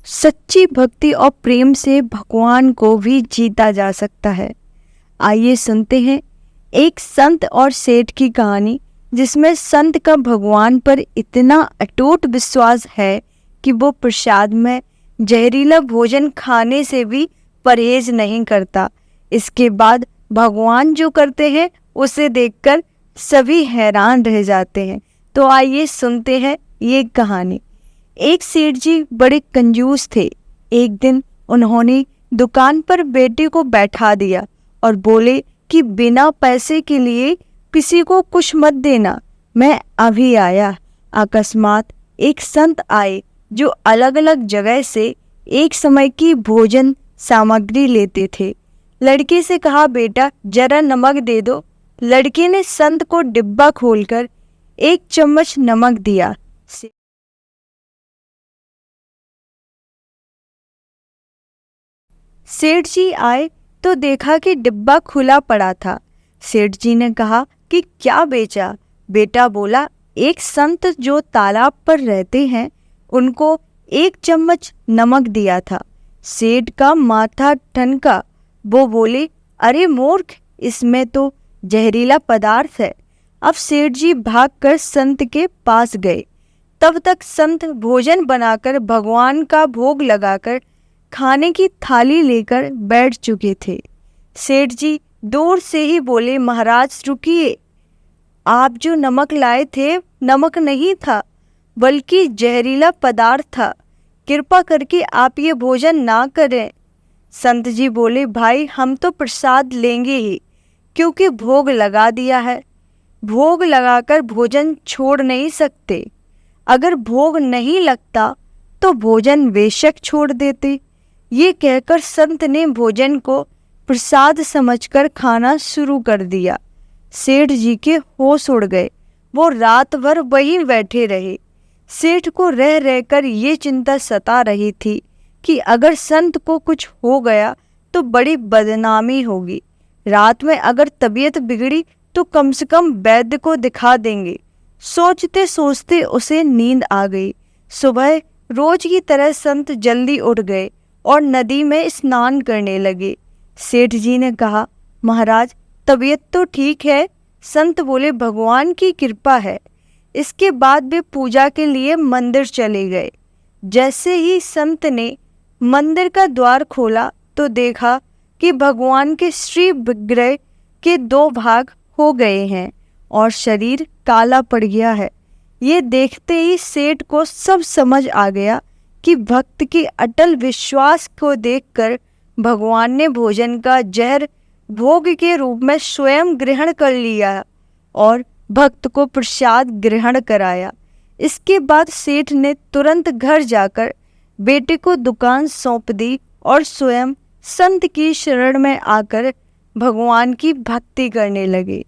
सच्ची भक्ति और प्रेम से भगवान को भी जीता जा सकता है। आइए सुनते हैं एक संत और सेठ की कहानी, जिसमें संत का भगवान पर इतना अटूट विश्वास है कि वो प्रसाद में जहरीला भोजन खाने से भी परहेज नहीं करता। इसके बाद भगवान जो करते हैं उसे देखकर सभी हैरान रह जाते हैं। तो आइए सुनते हैं ये कहानी। एक सेठ जी बड़े कंजूस थे। एक दिन उन्होंने दुकान पर बेटे को बैठा दिया और बोले कि बिना पैसे के लिए किसी को कुछ मत देना, मैं अभी आया। अकस्मात एक संत आए जो अलग अलग जगह से एक समय की भोजन सामग्री लेते थे। लड़के से कहा, बेटा जरा नमक दे दो। लड़के ने संत को डिब्बा खोलकर 1 चम्मच नमक दिया। सेठ जी आए तो देखा कि डिब्बा खुला पड़ा था। सेठ जी ने कहा कि क्या बेचा? बेटा बोला, एक संत जो तालाब पर रहते हैं उनको 1 चम्मच नमक दिया था। सेठ का माथा ठनका। वो बोले, अरे मूर्ख, इसमें तो जहरीला पदार्थ है। अब सेठ जी भागकर संत के पास गए। तब तक संत भोजन बनाकर भगवान का भोग लगाकर खाने की थाली लेकर बैठ चुके थे। सेठ जी दूर से ही बोले, महाराज रुकिए, आप जो नमक लाए थे नमक नहीं था बल्कि जहरीला पदार्थ था। कृपा करके आप ये भोजन ना करें। संत जी बोले, भाई हम तो प्रसाद लेंगे ही, क्योंकि भोग लगा दिया है। भोग लगाकर भोजन छोड़ नहीं सकते। अगर भोग नहीं लगता तो भोजन बेशक छोड़ देते। ये कहकर संत ने भोजन को प्रसाद समझकर खाना शुरू कर दिया। सेठ जी के होश उड़ गए। वो रात भर वहीं बैठे रहे। सेठ को रह रहकर ये चिंता सता रही थी कि अगर संत को कुछ हो गया तो बड़ी बदनामी होगी। रात में अगर तबीयत बिगड़ी तो कम से कम वैद्य को दिखा देंगे। सोचते सोचते उसे नींद आ गई। सुबह रोज की तरह संत जल्दी उठ गए और नदी में स्नान करने लगे। सेठ जी ने कहा, महाराज तबीयत तो ठीक है। संत बोले, भगवान की कृपा है। इसके बाद वे पूजा के लिए मंदिर चले गए। जैसे ही संत ने मंदिर का द्वार खोला तो देखा कि भगवान के श्री विग्रह के 2 भाग हो गए हैं और शरीर काला पड़ गया है। ये देखते ही सेठ को सब समझ आ गया कि भक्त के अटल विश्वास को देखकर भगवान ने भोजन का जहर भोग के रूप में स्वयं ग्रहण कर लिया और भक्त को प्रसाद ग्रहण कराया। इसके बाद सेठ ने तुरंत घर जाकर बेटे को दुकान सौंप दी और स्वयं संत की शरण में आकर भगवान की भक्ति करने लगे।